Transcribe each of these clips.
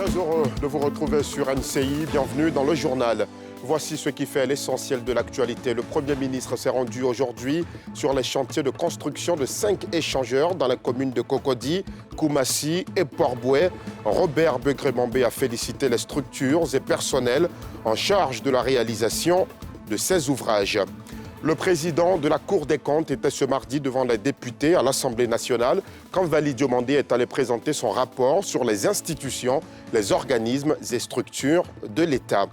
Très heureux de vous retrouver sur NCI. Bienvenue dans le journal. Voici ce qui fait l'essentiel de l'actualité. Le Premier ministre s'est rendu aujourd'hui sur les chantiers de construction de 5 échangeurs dans la commune de Cocody, Koumassi et Port-Bouët. Robert Begré-Mambé a félicité les structures et personnels en charge de la réalisation de ces ouvrages. Le président de la Cour des comptes était ce mardi devant les députés à l'Assemblée nationale quand Waly Diomandé est allé présenter son rapport sur les institutions, les organismes et structures de l'État.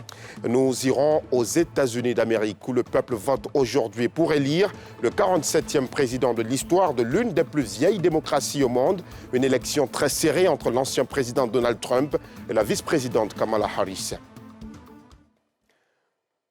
Nous irons aux États-Unis d'Amérique où le peuple vote aujourd'hui pour élire le 47e président de l'histoire de l'une des plus vieilles démocraties au monde. Une élection très serrée entre l'ancien président Donald Trump et la vice-présidente Kamala Harris.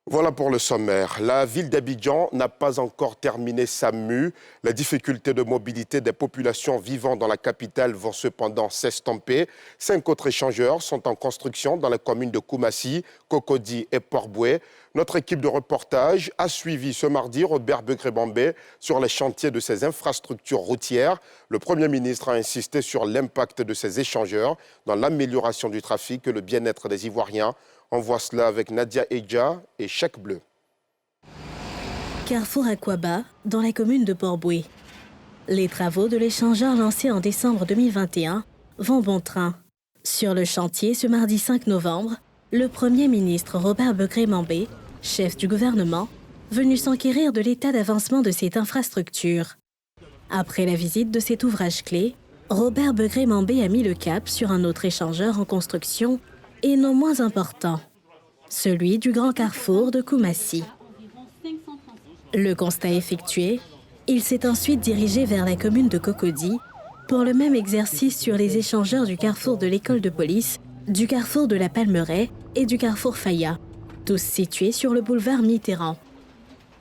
Voilà pour le sommaire. La ville d'Abidjan n'a pas encore terminé sa mue. Les difficultés de mobilité des populations vivant dans la capitale vont cependant s'estomper. 5 autres échangeurs sont en construction dans les communes de Koumassi, Cocody et Port-Bouët. Notre équipe de reportage a suivi ce mardi Robert Begré-Mambé sur les chantiers de ces infrastructures routières. Le Premier ministre a insisté sur l'impact de ces échangeurs dans l'amélioration du trafic et le bien-être des Ivoiriens. On voit cela avec Nadia Eidja et Chèque Bleu. Carrefour Aquaba, dans la commune de Port-Bouët. Les travaux de l'échangeur lancé en décembre 2021 vont bon train. Sur le chantier, ce mardi 5 novembre, le Premier ministre Robert Begré-Mambé, chef du gouvernement, venu s'enquérir de l'état d'avancement de cette infrastructure. Après la visite de cet ouvrage clé, Robert Begré-Mambé a mis le cap sur un autre échangeur en construction et non moins important, celui du Grand Carrefour de Koumassi. Le constat effectué, il s'est ensuite dirigé vers la commune de Cocody pour le même exercice sur les échangeurs du carrefour de l'école de police, du carrefour de la Palmeraie et du carrefour Faya, tous situés sur le boulevard Mitterrand.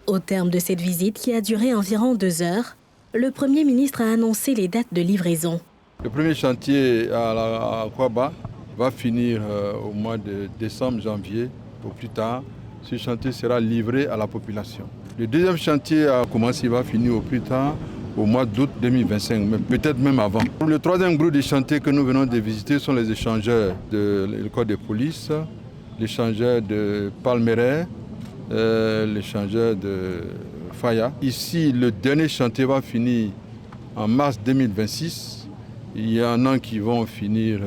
Au terme de cette visite qui a duré environ 2 heures, le Premier ministre a annoncé les dates de livraison. Le premier chantier à Aquaba va finir au mois de décembre, janvier, au plus tard. Ce chantier sera livré à la population. Le deuxième chantier à Koumassi va finir au plus tard, au mois d'août 2025, mais peut-être même avant. Le troisième groupe de chantiers que nous venons de visiter sont les échangeurs de l'école de police, l'échangeur de Palmeraie, l'échangeur de Faya. Ici, le dernier chantier va finir en mars 2026. Il y en a qui vont finir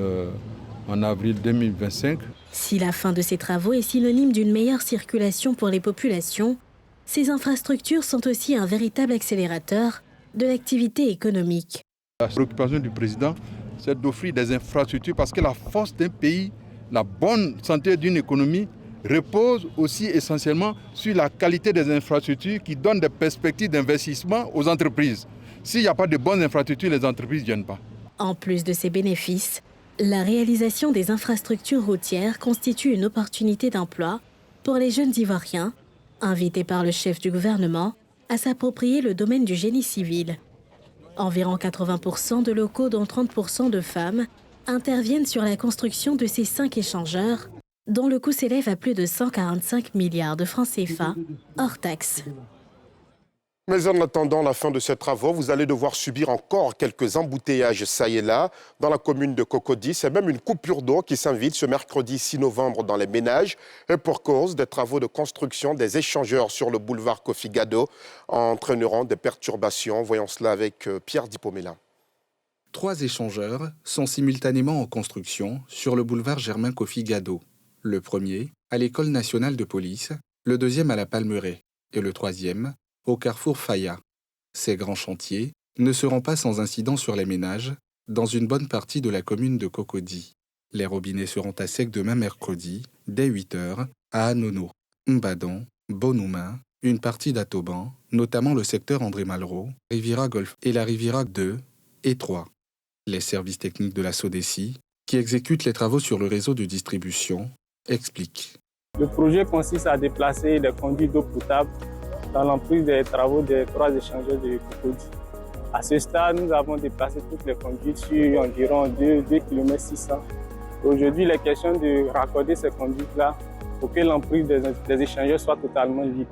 en avril 2025. Si la fin de ces travaux est synonyme d'une meilleure circulation pour les populations, ces infrastructures sont aussi un véritable accélérateur de l'activité économique. La préoccupation du président, c'est d'offrir des infrastructures parce que la force d'un pays, la bonne santé d'une économie repose aussi essentiellement sur la qualité des infrastructures qui donnent des perspectives d'investissement aux entreprises. S'il n'y a pas de bonnes infrastructures, les entreprises ne viennent pas. En plus de ces bénéfices, la réalisation des infrastructures routières constitue une opportunité d'emploi pour les jeunes Ivoiriens, invités par le chef du gouvernement à s'approprier le domaine du génie civil. Environ 80% de locaux, dont 30% de femmes, interviennent sur la construction de ces 5 échangeurs, dont le coût s'élève à plus de 145 milliards de francs CFA, hors taxes. Mais en attendant la fin de ces travaux, vous allez devoir subir encore quelques embouteillages ça et là. Dans la commune de Cocody, c'est même une coupure d'eau qui s'invite ce mercredi 6 novembre dans les ménages. Et pour cause, des travaux de construction des échangeurs sur le boulevard Kofi Gado entraîneront des perturbations. Voyons cela avec Pierre Dipomela. 3 échangeurs sont simultanément en construction sur le boulevard Germain Kofi Gado. Le premier à l'École nationale de police, le deuxième à la Palmeraie et le troisième au carrefour Faya. Ces grands chantiers ne seront pas sans incident sur les ménages dans une bonne partie de la commune de Cocody. Les robinets seront à sec demain mercredi, dès 8 h, à Anono, Mbadon, Bonouma, une partie d'Atoban, notamment le secteur André Malraux, Riviera Golf et la Riviera 2 et 3. Les services techniques de la SODECI, qui exécutent les travaux sur le réseau de distribution, expliquent. Le projet consiste à déplacer les conduits d'eau potable dans l'emprise des travaux des 3 échangeurs de Cocody. À ce stade, nous avons déplacé toutes les conduites sur environ 2 km 600. Aujourd'hui, il est question de raccorder ces conduites-là pour que l'emprise des échangeurs soit totalement libre.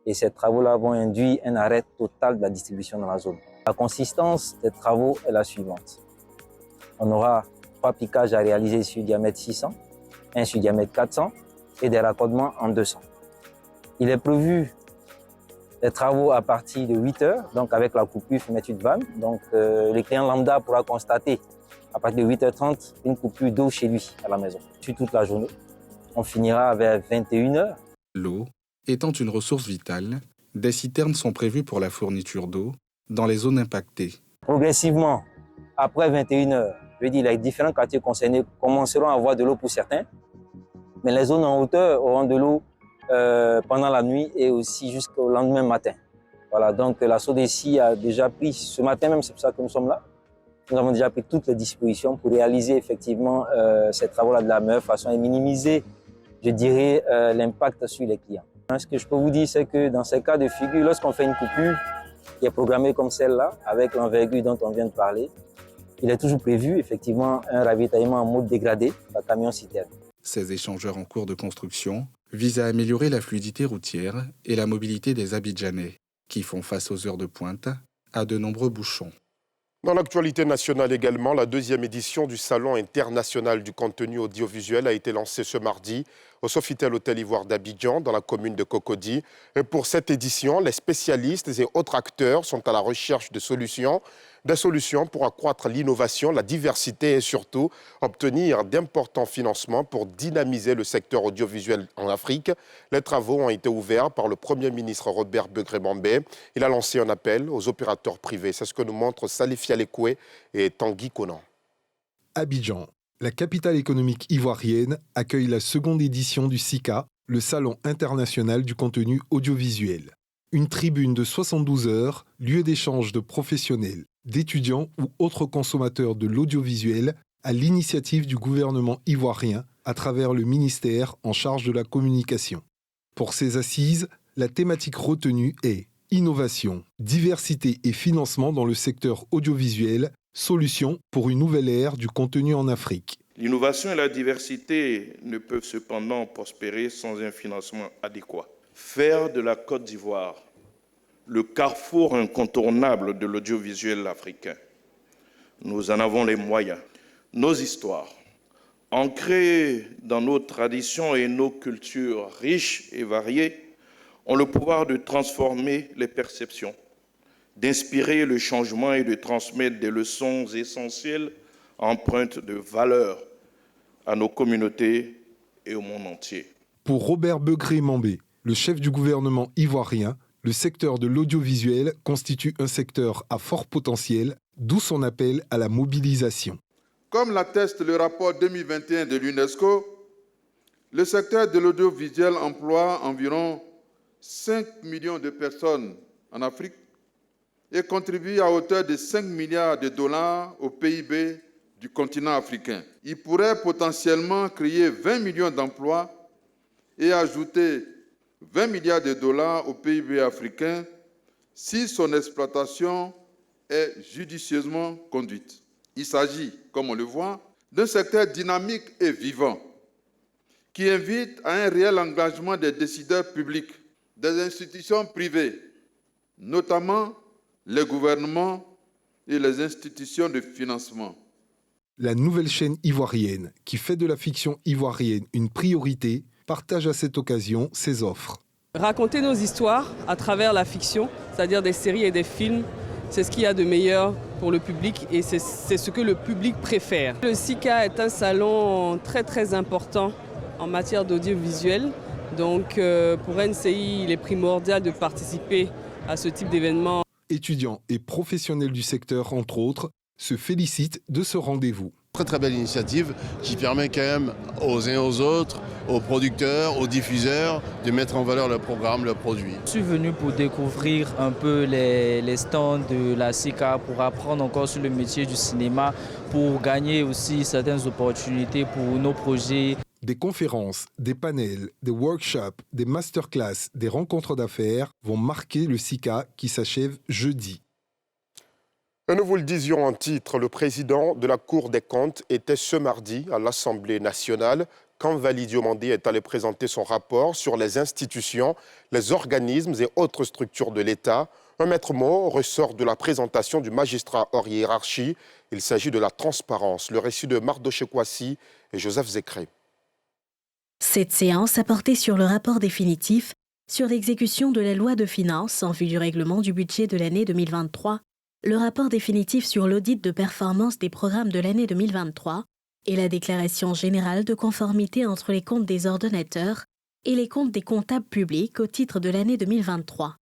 Et ces travaux-là vont induire un arrêt total de la distribution dans la zone. La consistance des travaux est la suivante. On aura 3 piquages à réaliser sur diamètre 600, un sur diamètre 400 et des raccordements en 200. Il est prévu des travaux à partir de 8 heures, donc avec la coupure fermeture de vanne. Donc le client lambda pourra constater à partir de 8h30 une coupure d'eau chez lui à la maison. Sur toute la journée, on finira vers 21 heures. L'eau étant une ressource vitale, des citernes sont prévues pour la fourniture d'eau dans les zones impactées. Progressivement, après 21 heures, je veux dire, les différents quartiers concernés commenceront à avoir de l'eau pour certains, mais les zones en hauteur auront de l'eau pendant la nuit et aussi jusqu'au lendemain matin. Voilà, donc la SODECI a déjà pris, ce matin même, c'est pour ça que nous sommes là, nous avons déjà pris toutes les dispositions pour réaliser effectivement ces travaux-là de la meilleure façon et minimiser, je dirais, l'impact sur les clients. Ce que je peux vous dire, c'est que dans ces cas de figure, lorsqu'on fait une coupure qui est programmée comme celle-là, avec l'envergure dont on vient de parler, il est toujours prévu effectivement un ravitaillement en mode dégradé par camion-citerne. Ces échangeurs en cours de construction visent à améliorer la fluidité routière et la mobilité des Abidjanais, qui font face aux heures de pointe à de nombreux bouchons. Dans l'actualité nationale également, la 2e édition du Salon international du contenu audiovisuel a été lancée ce mardi au Sofitel Hôtel Ivoire d'Abidjan, dans la commune de Cocody. Et pour cette édition, les spécialistes et autres acteurs sont à la recherche de solutions pour accroître l'innovation, la diversité et surtout obtenir d'importants financements pour dynamiser le secteur audiovisuel en Afrique. Les travaux ont été ouverts par le Premier ministre Robert Begré-Mambé. Il a lancé un appel aux opérateurs privés. C'est ce que nous montrent Salif Yalekoué et Tanguy Konan. Abidjan, la capitale économique ivoirienne, accueille la 2e édition du SICA, le Salon international du contenu audiovisuel. Une tribune de 72 heures, lieu d'échange de professionnels, d'étudiants ou autres consommateurs de l'audiovisuel à l'initiative du gouvernement ivoirien à travers le ministère en charge de la communication. Pour ces assises, la thématique retenue est innovation, diversité et financement dans le secteur audiovisuel, solutions pour une nouvelle ère du contenu en Afrique. L'innovation et la diversité ne peuvent cependant prospérer sans un financement adéquat. Faire de la Côte d'Ivoire le carrefour incontournable de l'audiovisuel africain. Nous en avons les moyens. Nos histoires, ancrées dans nos traditions et nos cultures riches et variées, ont le pouvoir de transformer les perceptions, d'inspirer le changement et de transmettre des leçons essentielles empreintes de valeur à nos communautés et au monde entier. Pour Robert Begré-Mambé, le chef du gouvernement ivoirien, le secteur de l'audiovisuel constitue un secteur à fort potentiel, d'où son appel à la mobilisation. Comme l'atteste le rapport 2021 de l'UNESCO, le secteur de l'audiovisuel emploie environ 5 millions de personnes en Afrique et contribue à hauteur de 5 milliards de dollars au PIB du continent africain. Il pourrait potentiellement créer 20 millions d'emplois et ajouter 20 milliards de dollars au PIB africain si son exploitation est judicieusement conduite. Il s'agit, comme on le voit, d'un secteur dynamique et vivant qui invite à un réel engagement des décideurs publics, des institutions privées, notamment les gouvernements et les institutions de financement. La nouvelle chaîne ivoirienne, qui fait de la fiction ivoirienne une priorité, partage à cette occasion ses offres. Raconter nos histoires à travers la fiction, c'est-à-dire des séries et des films, c'est ce qu'il y a de meilleur pour le public et c'est ce que le public préfère. Le SICA est un salon très très important en matière d'audiovisuel. Donc pour NCI, il est primordial de participer à ce type d'événement. Étudiants et professionnels du secteur, entre autres, se félicitent de ce rendez-vous. Très belle initiative qui permet quand même aux uns aux autres, aux producteurs, aux diffuseurs de mettre en valeur leurs programmes, leurs produits. Je suis venu pour découvrir un peu les stands de la SICA, pour apprendre encore sur le métier du cinéma, pour gagner aussi certaines opportunités pour nos projets. Des conférences, des panels, des workshops, des masterclass, des rencontres d'affaires vont marquer le SICA qui s'achève jeudi. Et nous vous le disions en titre, le président de la Cour des comptes était ce mardi à l'Assemblée nationale quand Waly Diomandé est allé présenter son rapport sur les institutions, les organismes et autres structures de l'État. Un maître mot ressort de la présentation du magistrat hors hiérarchie. Il s'agit de la transparence. Le récit de Mardoché Kwasi et Joseph Zécré. Cette séance a porté sur le rapport définitif sur l'exécution de la loi de finances en vue du règlement du budget de l'année 2023, le rapport définitif sur l'audit de performance des programmes de l'année 2023 et la déclaration générale de conformité entre les comptes des ordonnateurs et les comptes des comptables publics au titre de l'année 2023.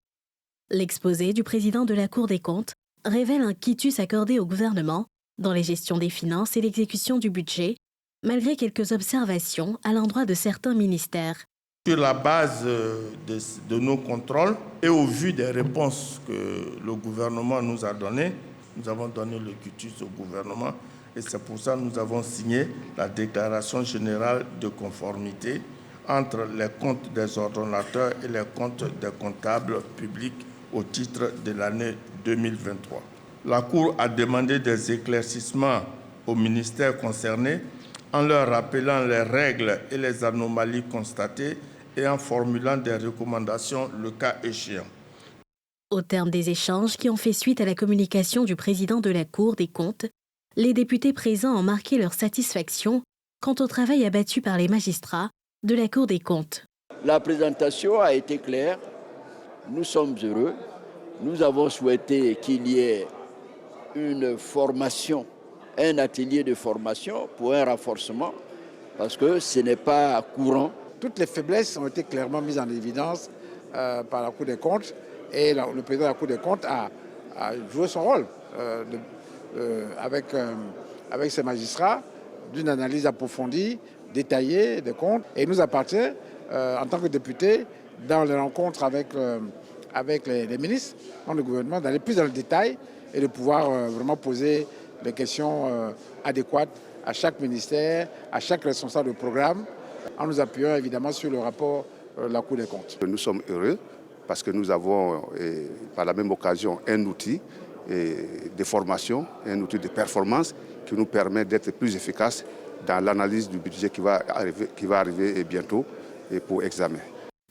L'exposé du président de la Cour des comptes révèle un quitus accordé au gouvernement dans les gestions des finances et l'exécution du budget, malgré quelques observations à l'endroit de certains ministères. Sur la base de nos contrôles et au vu des réponses que le gouvernement nous a données, nous avons donné le quitus au gouvernement et c'est pour ça que nous avons signé la déclaration générale de conformité entre les comptes des ordonnateurs et les comptes des comptables publics au titre de l'année 2023. La Cour a demandé des éclaircissements aux ministères concernés en leur rappelant les règles et les anomalies constatées et en formulant des recommandations le cas échéant. Au terme des échanges qui ont fait suite à la communication du président de la Cour des comptes, les députés présents ont marqué leur satisfaction quant au travail abattu par les magistrats de la Cour des comptes. La présentation a été claire. Nous sommes heureux. Nous avons souhaité qu'il y ait une formation, un atelier de formation pour un renforcement, parce que ce n'est pas courant. Toutes les faiblesses ont été clairement mises en évidence par la Cour des comptes et le président de la Cour des comptes a joué son rôle avec ses magistrats d'une analyse approfondie, détaillée des comptes. Et il nous appartient, en tant que députés, dans les rencontres avec les ministres, dans le gouvernement, d'aller plus dans le détail et de pouvoir vraiment poser les questions adéquates à chaque ministère, à chaque responsable de programme, en nous appuyant évidemment sur le rapport de la Cour des comptes. Nous sommes heureux parce que nous avons par la même occasion un outil de formation, un outil de performance qui nous permet d'être plus efficaces dans l'analyse du budget qui va arriver bientôt pour examen.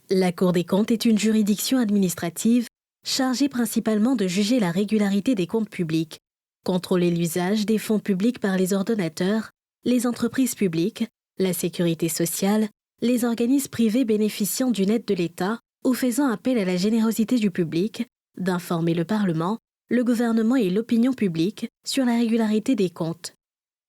La Cour des comptes est une juridiction administrative chargée principalement de juger la régularité des comptes publics, contrôler l'usage des fonds publics par les ordonnateurs, les entreprises publiques, la sécurité sociale, les organismes privés bénéficiant d'une aide de l'État ou faisant appel à la générosité du public, d'informer le Parlement, le gouvernement et l'opinion publique sur la régularité des comptes.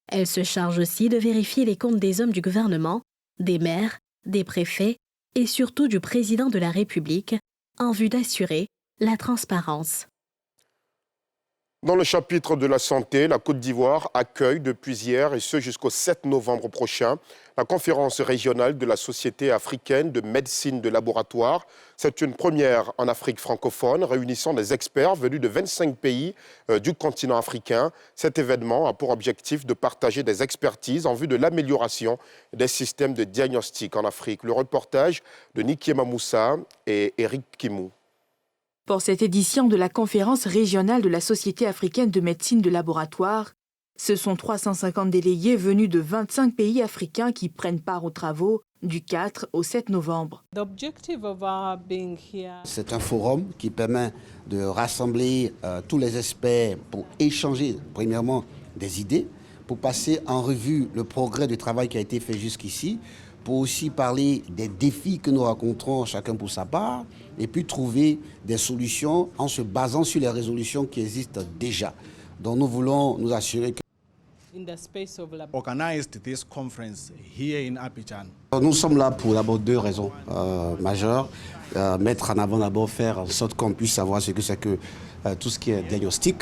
Elle se charge aussi de vérifier les comptes des hommes du gouvernement, des maires, des préfets et surtout du président de la République en vue d'assurer la transparence. Dans le chapitre de la santé, la Côte d'Ivoire accueille depuis hier et ce jusqu'au 7 novembre prochain la conférence régionale de la Société africaine de médecine de laboratoire. C'est une première en Afrique francophone réunissant des experts venus de 25 pays du continent africain. Cet événement a pour objectif de partager des expertises en vue de l'amélioration des systèmes de diagnostic en Afrique. Le reportage de Nikiema Moussa et Eric Kimou. Pour cette édition de la conférence régionale de la Société africaine de médecine de laboratoire, ce sont 350 délégués venus de 25 pays africains qui prennent part aux travaux du 4 au 7 novembre. C'est un forum qui permet de rassembler tous les experts pour échanger, premièrement, des idées, pour passer en revue le progrès du travail qui a été fait jusqu'ici, pour aussi parler des défis que nous rencontrons chacun pour sa part, et puis trouver des solutions en se basant sur les résolutions qui existent déjà. Donc nous voulons nous assurer que nous sommes là pour d'abord deux raisons majeures. Mettre en avant d'abord, faire en sorte qu'on puisse savoir ce que c'est que tout ce qui est diagnostic.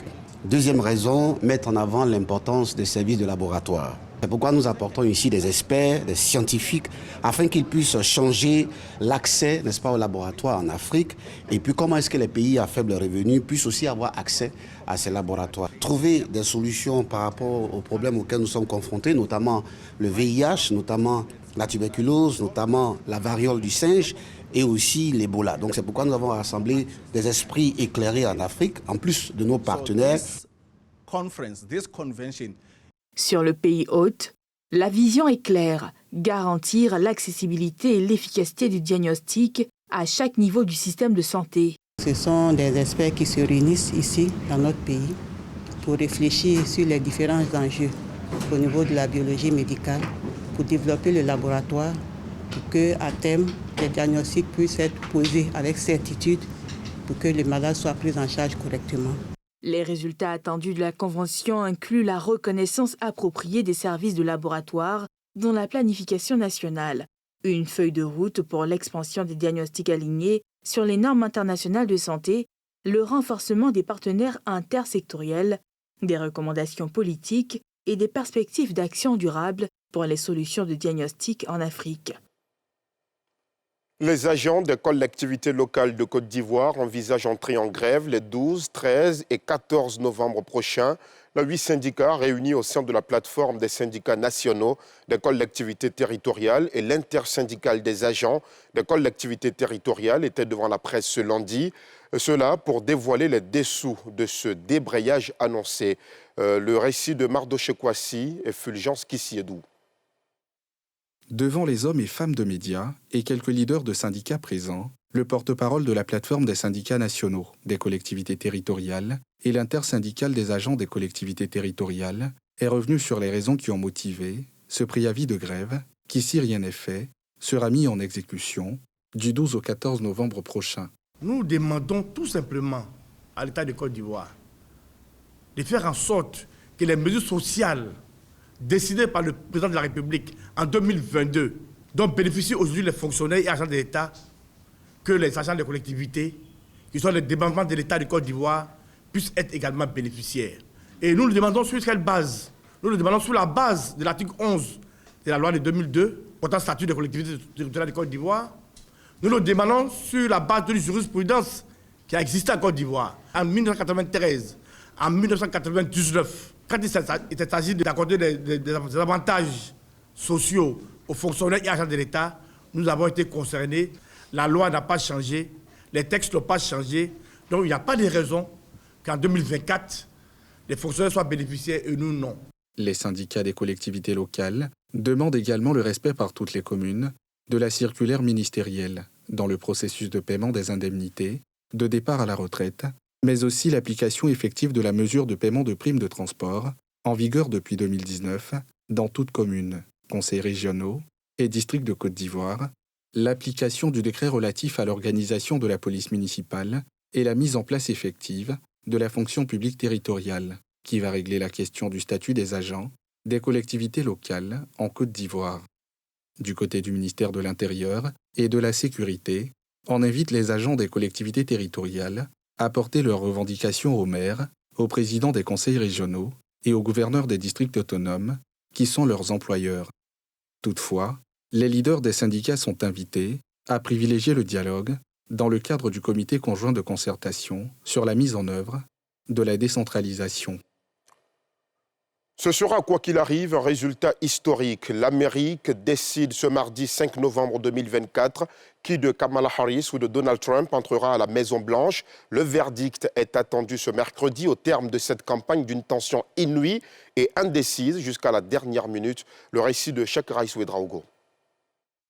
Deuxième raison, mettre en avant l'importance des services de laboratoire. C'est pourquoi nous apportons ici des experts, des scientifiques, afin qu'ils puissent changer l'accès, n'est-ce pas, au laboratoire en Afrique. Et puis comment est-ce que les pays à faible revenu puissent aussi avoir accès à ces laboratoires. Trouver des solutions par rapport aux problèmes auxquels nous sommes confrontés, notamment le VIH, notamment la tuberculose, notamment la variole du singe et aussi l'Ebola. Donc c'est pourquoi nous avons rassemblé des esprits éclairés en Afrique, en plus de nos partenaires. Sur le pays hôte, la vision est claire, garantir l'accessibilité et l'efficacité du diagnostic à chaque niveau du système de santé. Ce sont des experts qui se réunissent ici, dans notre pays, pour réfléchir sur les différents enjeux au niveau de la biologie médicale, pour développer le laboratoire, pour qu'à terme, les diagnostics puissent être posés avec certitude, pour que les malades soient pris en charge correctement. Les résultats attendus de la Convention incluent la reconnaissance appropriée des services de laboratoire dans la planification nationale, une feuille de route pour l'expansion des diagnostics alignés sur les normes internationales de santé, le renforcement des partenaires intersectoriels, des recommandations politiques et des perspectives d'action durable pour les solutions de diagnostic en Afrique. Les agents des collectivités locales de Côte d'Ivoire envisagent d'entrer en grève les 12, 13 et 14 novembre prochains. Les 8 syndicats réunis au sein de la plateforme des syndicats nationaux des collectivités territoriales et l'intersyndicale des agents des collectivités territoriales étaient devant la presse ce lundi. Cela pour dévoiler les dessous de ce débrayage annoncé. Le récit de Mardoché Kwasi et Fulgence Kissiedou. Devant les hommes et femmes de médias et quelques leaders de syndicats présents, le porte-parole de la plateforme des syndicats nationaux des collectivités territoriales et l'intersyndicale des agents des collectivités territoriales est revenu sur les raisons qui ont motivé ce préavis de grève qui, si rien n'est fait, sera mis en exécution du 12 au 14 novembre prochain. Nous demandons tout simplement à l'État de Côte d'Ivoire de faire en sorte que les mesures sociales décidées par le président de la République en 2022, dont bénéficient aujourd'hui les fonctionnaires et agents de l'État, que les agents des collectivités, qui sont les dépendants de l'État de Côte d'Ivoire, puissent être également bénéficiaires. Et nous le demandons sur quelle base? Nous le demandons sur la base de l'article 11 de la loi de 2002, portant statut des collectivités territoriales de Côte d'Ivoire. Nous le demandons sur la base de jurisprudence qui a existé en Côte d'Ivoire en 1993, en 1999. Quand il s'agit d'accorder des avantages sociaux aux fonctionnaires et agents de l'État, nous avons été concernés. La loi n'a pas changé, les textes n'ont pas changé. Donc il n'y a pas de raison qu'en 2024, les fonctionnaires soient bénéficiaires et nous non. Les syndicats des collectivités locales demandent également le respect par toutes les communes de la circulaire ministérielle dans le processus de paiement des indemnités, de départ à la retraite, mais aussi l'application effective de la mesure de paiement de primes de transport, en vigueur depuis 2019, dans toutes communes, conseils régionaux et districts de Côte d'Ivoire, l'application du décret relatif à l'organisation de la police municipale et la mise en place effective de la fonction publique territoriale, qui va régler la question du statut des agents des collectivités locales en Côte d'Ivoire. Du côté du ministère de l'Intérieur et de la Sécurité, on invite les agents des collectivités territoriales à porter leurs revendications aux maires, aux présidents des conseils régionaux et aux gouverneurs des districts autonomes, qui sont leurs employeurs. Toutefois, les leaders des syndicats sont invités à privilégier le dialogue dans le cadre du comité conjoint de concertation sur la mise en œuvre de la décentralisation. Ce sera, quoi qu'il arrive, un résultat historique. L'Amérique décide ce mardi 5 novembre 2024 qui de Kamala Harris ou de Donald Trump entrera à la Maison-Blanche. Le verdict est attendu ce mercredi au terme de cette campagne d'une tension inouïe et indécise jusqu'à la dernière minute. Le récit de Cheikh Raïs Ouedraogo.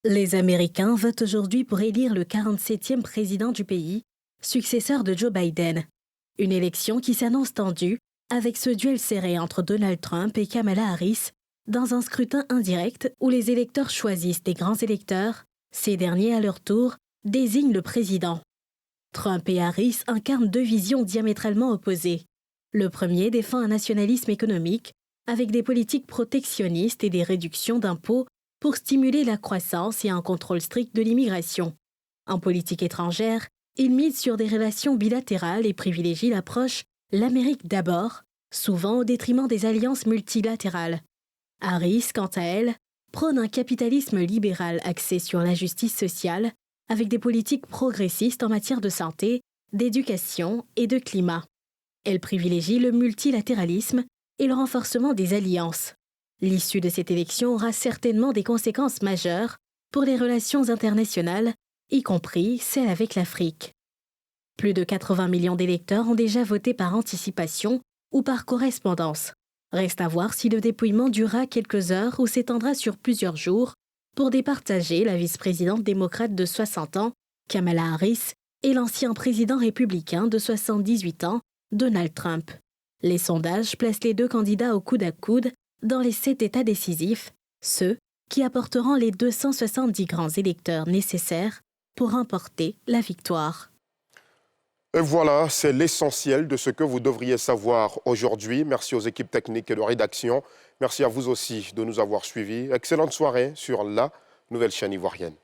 Les Américains votent aujourd'hui pour élire le 47e président du pays, successeur de Joe Biden. Une élection qui s'annonce tendue, avec ce duel serré entre Donald Trump et Kamala Harris, dans un scrutin indirect où les électeurs choisissent des grands électeurs, ces derniers, à leur tour, désignent le président. Trump et Harris incarnent deux visions diamétralement opposées. Le premier défend un nationalisme économique, avec des politiques protectionnistes et des réductions d'impôts pour stimuler la croissance et un contrôle strict de l'immigration. En politique étrangère, il mise sur des relations bilatérales et privilégie l'approche « l'Amérique d'abord », souvent au détriment des alliances multilatérales. Harris, quant à elle, prône un capitalisme libéral axé sur la justice sociale, avec des politiques progressistes en matière de santé, d'éducation et de climat. Elle privilégie le multilatéralisme et le renforcement des alliances. L'issue de cette élection aura certainement des conséquences majeures pour les relations internationales, y compris celles avec l'Afrique. Plus de 80 millions d'électeurs ont déjà voté par anticipation ou par correspondance. Reste à voir si le dépouillement durera quelques heures ou s'étendra sur plusieurs jours pour départager la vice-présidente démocrate de 60 ans, Kamala Harris, et l'ancien président républicain de 78 ans, Donald Trump. Les sondages placent les deux candidats au coude à coude dans les 7 États décisifs, ceux qui apporteront les 270 grands électeurs nécessaires pour remporter la victoire. Et voilà, c'est l'essentiel de ce que vous devriez savoir aujourd'hui. Merci aux équipes techniques et de rédaction. Merci à vous aussi de nous avoir suivis. Excellente soirée sur la nouvelle chaîne ivoirienne.